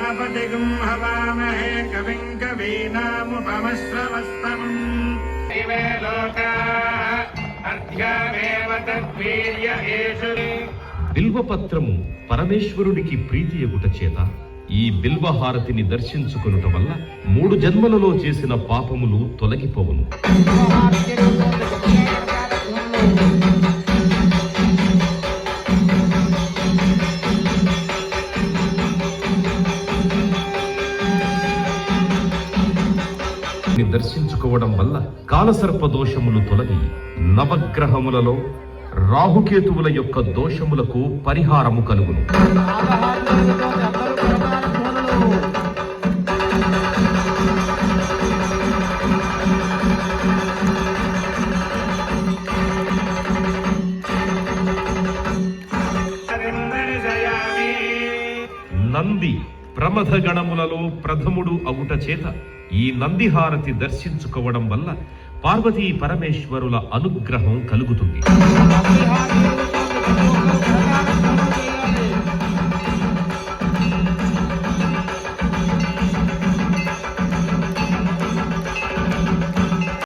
प्रजापतिगं हवामहे कविं कवीनामुपमश्रवस्तमम् दिवे लोकाः अर्ध्यामेव तद्वीर्य येषु బిల్వపత్రము పరమేశ్వరుడికి ప్రీతియగుట చేత ఈ బిల్వహారతిని దర్శించుకొనుట వల్ల 3 జన్మలలో చేసిన పాపములు తొలగిపోవును. దర్శించుకోవడం వల్ల కాలసర్ప దోషములు తొలగి నవగ్రహములలో రాహుకేతువుల యొక్క దోషములకు పరిహారము కలుగును. నంది ప్రమథ గణములలో ప్రథముడు అగుట చేత ఈ నందిహారతి దర్శించుకోవడం వల్ల పార్వతీ పరమేశ్వరుల అనుగ్రహం కలుగుతుంది.